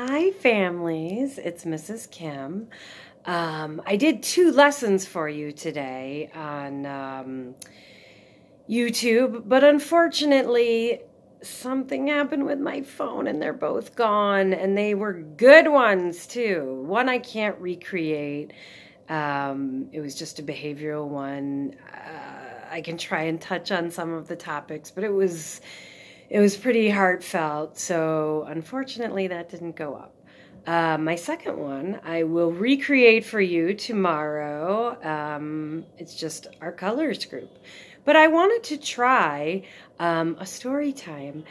Hi, families. It's Mrs. Kim. I did 2 lessons for you today on YouTube, but unfortunately, something happened with my phone and they're both gone, and they were good ones too. One I can't recreate. It was just a behavioral one. I can try and touch on some of the topics, but it was pretty heartfelt, so unfortunately that didn't go up. My second one I will recreate for you tomorrow. It's just our colors group. But I wanted to try a story time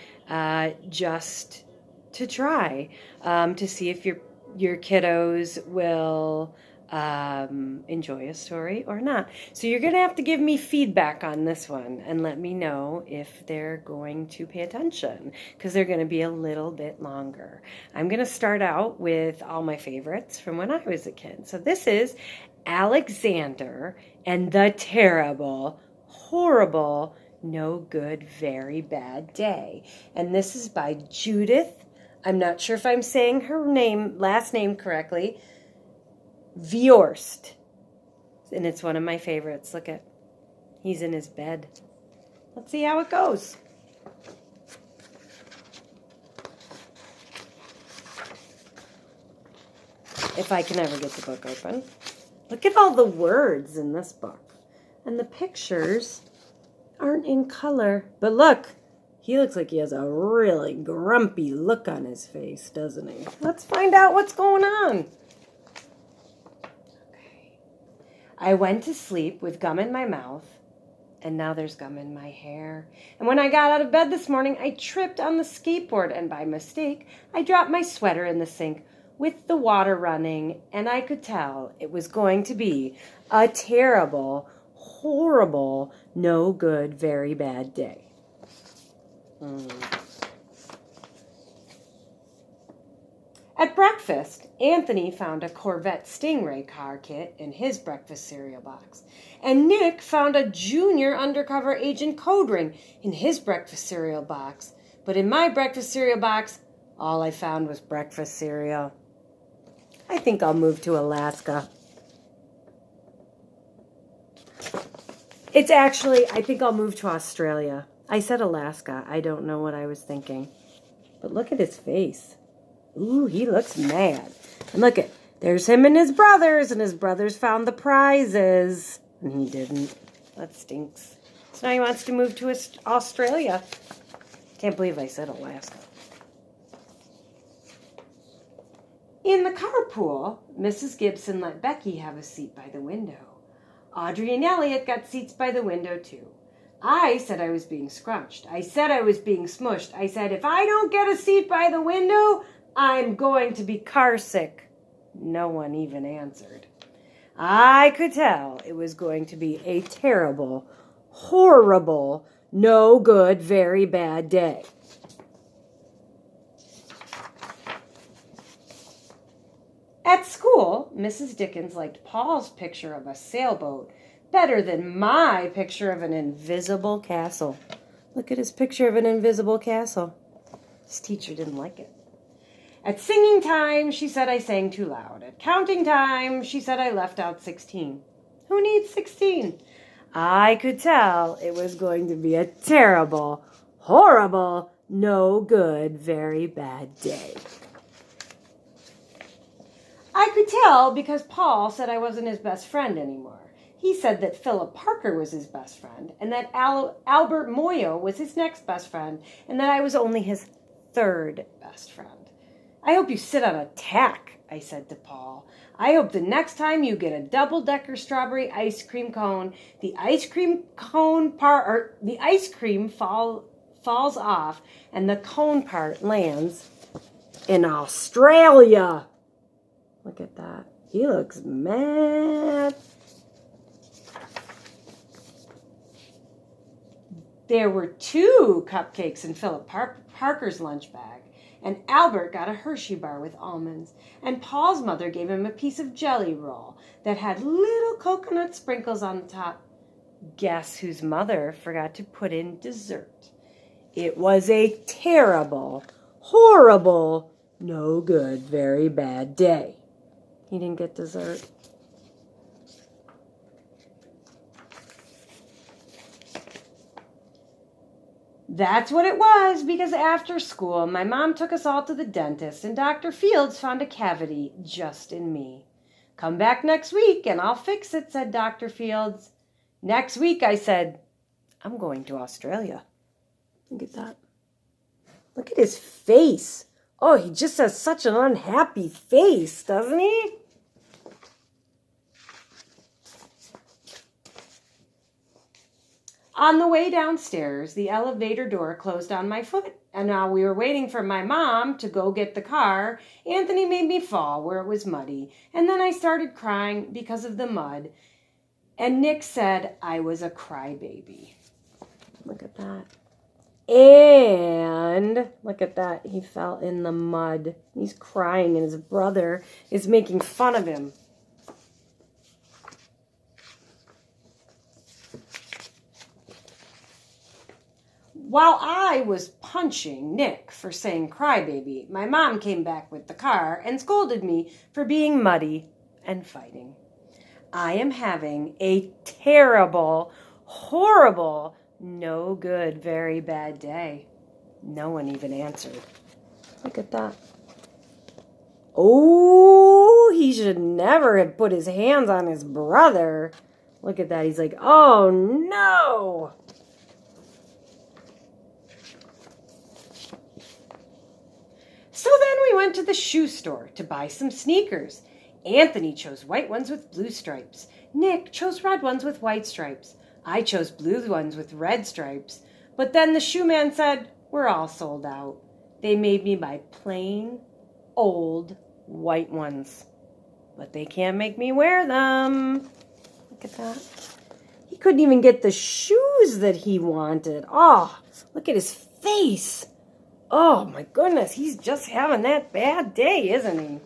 just to try to see if your kiddos will enjoy a story or not. So you're going to have to give me feedback on this one and let me know if they're going to pay attention, because they're going to be a little bit longer. I'm going to start out with all my favorites from when I was a kid. So this is Alexander and the Terrible, Horrible, No Good, Very Bad Day. And this is by Judith. I'm not sure if I'm saying her last name correctly. Viorst. And it's one of my favorites. Look at, he's in his bed. Let's see how it goes. If I can ever get the book open. Look at all the words in this book. And the pictures aren't in color. But look, he looks like he has a really grumpy look on his face, doesn't he? Let's find out what's going on. I went to sleep with gum in my mouth, and now there's gum in my hair. And when I got out of bed this morning, I tripped on the skateboard, and by mistake, I dropped my sweater in the sink with the water running, and I could tell it was going to be a terrible, horrible, no good, very bad day. At breakfast, Anthony found a Corvette Stingray car kit in his breakfast cereal box. And Nick found a junior undercover agent code ring in his breakfast cereal box. But in my breakfast cereal box, all I found was breakfast cereal. I think I'll move to Alaska. I think I'll move to Australia. I said Alaska. I don't know what I was thinking. But look at his face. Ooh, he looks mad. And look at, there's him and his brothers found the prizes. And he didn't. That stinks. So now he wants to move to Australia. Can't believe I said Alaska. In the carpool, Mrs. Gibson let Becky have a seat by the window. Audrey and Elliot got seats by the window too. I said I was being scrunched. I said I was being smushed. I said, if I don't get a seat by the window, I'm going to be car sick. No one even answered. I could tell it was going to be a terrible, horrible, no good, very bad day. At school, Mrs. Dickens liked Paul's picture of a sailboat better than my picture of an invisible castle. Look at his picture of an invisible castle. His teacher didn't like it. At singing time, she said I sang too loud. At counting time, she said I left out 16. Who needs 16? I could tell it was going to be a terrible, horrible, no good, very bad day. I could tell because Paul said I wasn't his best friend anymore. He said that Philip Parker was his best friend, and that Albert Moyo was his next best friend, and that I was only his third best friend. I hope you sit on a tack, I said to Paul. I hope the next time you get a double-decker strawberry ice cream cone, the ice cream falls off and the cone part lands in Australia. Look at that. He looks mad. There were 2 cupcakes in Philip Parker's lunch bag. And Albert got a Hershey bar with almonds. And Paul's mother gave him a piece of jelly roll that had little coconut sprinkles on the top. Guess whose mother forgot to put in dessert? It was a terrible, horrible, No good, very bad day. He didn't get dessert. That's what it was, because after school, my mom took us all to the dentist, and Dr. Fields found a cavity just in me. Come back next week, and I'll fix it, said Dr. Fields. Next week, I said, I'm going to Australia. Look at that. Look at his face. Oh, he just has such an unhappy face, doesn't he? On the way downstairs, the elevator door closed on my foot, and while we were waiting for my mom to go get the car, Anthony made me fall where it was muddy, and then I started crying because of the mud, and Nick said I was a crybaby. Look at that. And look at that, he fell in the mud. He's crying, and his brother is making fun of him. While I was punching Nick for saying crybaby, my mom came back with the car and scolded me for being muddy and fighting. I am having a terrible, horrible, no good, very bad day. No one even answered. Look at that. Oh, he should never have put his hands on his brother. Look at that. He's like, oh no. So then we went to the shoe store to buy some sneakers. Anthony chose white ones with blue stripes. Nick chose red ones with white stripes. I chose blue ones with red stripes. But then the shoe man said, we're all sold out. They made me buy plain, old, white ones. But they can't make me wear them. Look at that. He couldn't even get the shoes that he wanted. Oh, look at his face. Oh my goodness, he's just having that bad day, isn't he?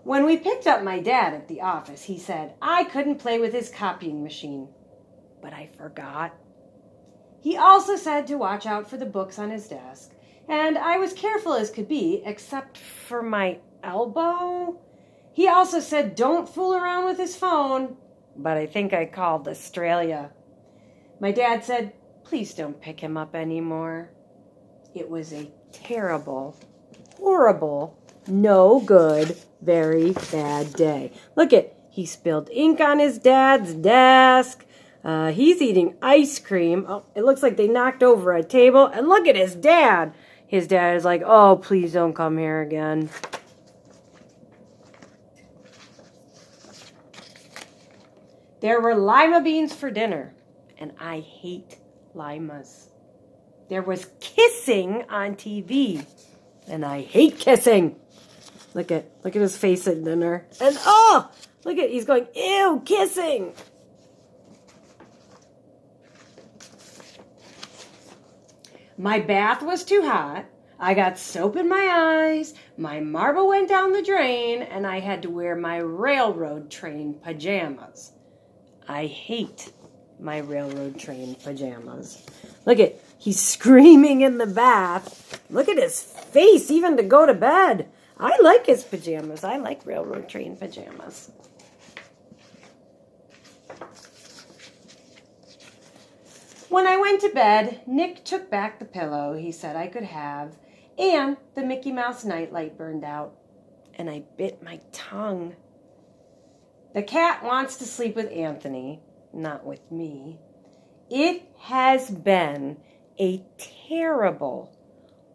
When we picked up my dad at the office, he said I couldn't play with his copying machine. But I forgot. He also said to watch out for the books on his desk, and I was careful as could be, except for my elbow. He also said don't fool around with his phone, but I think I called Australia. My dad said, please don't pick him up anymore. It was a terrible, horrible, no good, very bad day. Look he spilled ink on his dad's desk. He's eating ice cream. Oh, it looks like they knocked over a table. And look at his dad. His dad is like, oh, please don't come here again. There were lima beans for dinner, and I hate limas. There was kissing on TV, and I hate kissing. Look at his face at dinner. And oh, he's going, ew, kissing. My bath was too hot. I got soap in my eyes. My marble went down the drain, and I had to wear my railroad train pajamas. I hate my railroad train pajamas. He's screaming in the bath. Look at his face, even to go to bed. I like his pajamas. I like railroad train pajamas. When I went to bed, Nick took back the pillow he said I could have, and the Mickey Mouse nightlight burned out, and I bit my tongue. The cat wants to sleep with Anthony, not with me. It has been a terrible,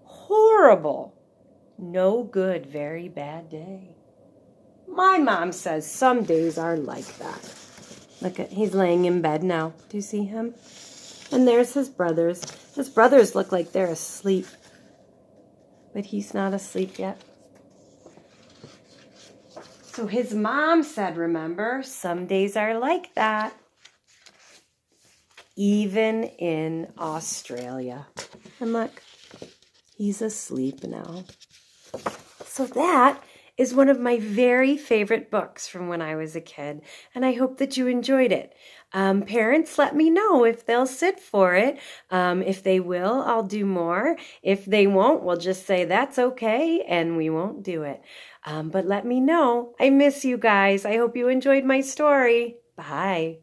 horrible, no good, very bad day. My mom says some days are like that. He's laying in bed now. Do you see him? And there's his brothers. His brothers look like they're asleep. But he's not asleep yet. So his mom said, remember, some days are like that. Even in Australia. And look, he's asleep now. So that is one of my very favorite books from when I was a kid, and I hope that you enjoyed it. Parents, let me know if they'll sit for it. If they will, I'll do more. If they won't, we'll just say that's okay and we won't do it. But let me know. I miss you guys. I hope you enjoyed my story. Bye.